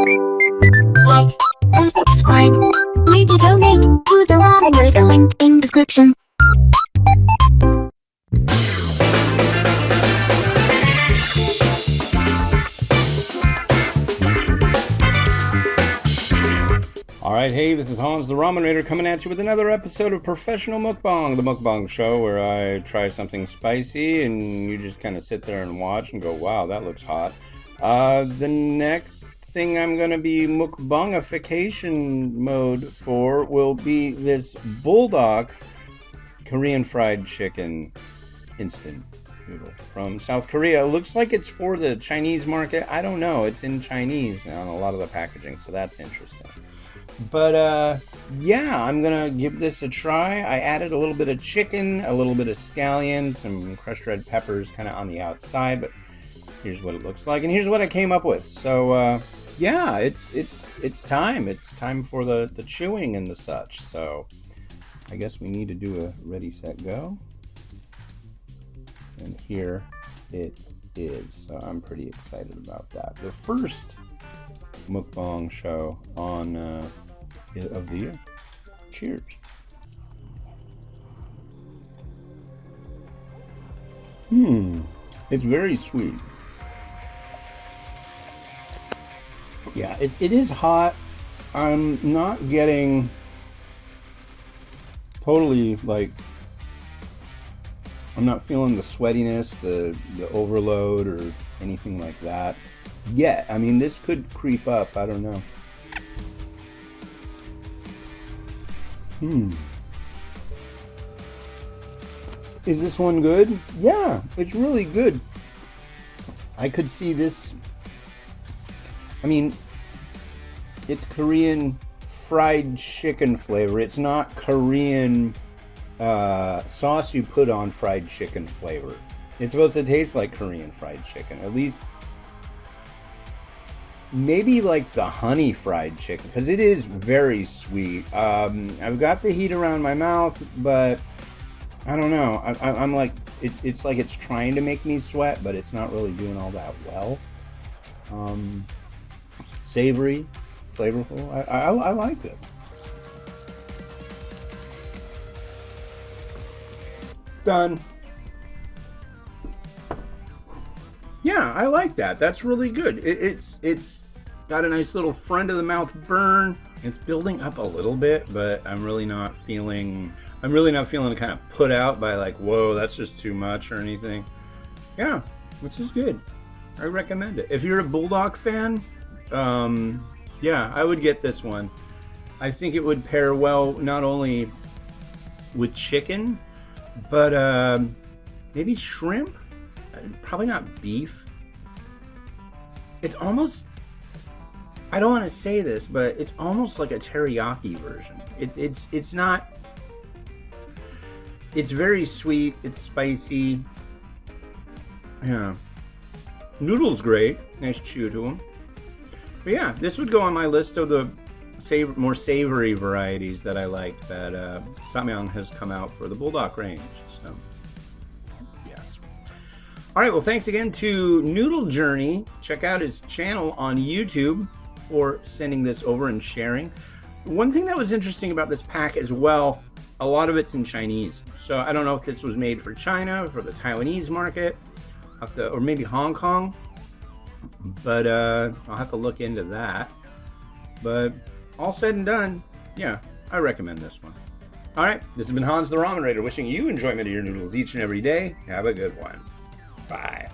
Like and subscribe. Maybe donate to the Ramen Raider, link in description. Alright, hey, this is Hans the Ramen Raider coming at you with another episode of Professional Mukbang, the Mukbang show where I try something spicy and you just kind of sit there and watch and go, wow, that looks hot. The next thing I'm going to be mukbangification mode for will be this Buldak Korean fried chicken instant noodle from South Korea. It looks like it's for the Chinese market. I don't know. It's in Chinese on a lot of the packaging, so that's interesting. But, yeah, I'm going to give this a try. I added a little bit of chicken, a little bit of scallion, some crushed red peppers kind of on the outside, but here's what it looks like, and here's what I came up with. So, yeah, it's time. It's time for the chewing and the such. So, I guess we need to do a ready, set, go. And here it is. So, I'm pretty excited about that. The first mukbang show on of the year. Cheers. It's very sweet. Yeah, it is hot. I'm not getting totally, like, I'm not feeling the sweatiness, the overload or anything like that yet. I mean, this could creep up. I don't know. Is this one good? Yeah, it's really good. I could see this. I mean, it's Korean fried chicken flavor. It's not Korean sauce you put on fried chicken flavor. It's supposed to taste like Korean fried chicken. At least maybe like the honey fried chicken, because it is very sweet. I've got the heat around my mouth, but I don't know. I'm like, it's like it's trying to make me sweat, but it's not really doing all that well. Savory, flavorful. I like it. Done. Yeah, I like that. That's really good. It's got a nice little front of the mouth burn. It's building up a little bit, but I'm really not feeling kind of put out by like, whoa, that's just too much or anything. Yeah, this is good. I recommend it. If you're a Buldak fan, yeah, I would get this one. I think it would pair well not only with chicken, but maybe shrimp. Probably not beef. It's almost, I don't want to say this, but it's almost like a teriyaki version. It's not, it's very sweet, it's spicy. Yeah. Noodles great, nice chew to them. But yeah, this would go on my list of the more savory varieties that I like that Samyang has come out for the Buldak range. So yes. All right, well, thanks again to Noodle Journey. Check out his channel on YouTube for sending this over and sharing. One thing that was interesting about this pack as well, a lot of it's in Chinese. So I don't know if this was made for China, for the Taiwanese market, or maybe Hong Kong. But I'll have to look into that. But all said and done, yeah, I recommend this one. All right, this has been Hans the Ramen Raider, wishing you enjoyment of your noodles each and every day. Have a good one. Bye.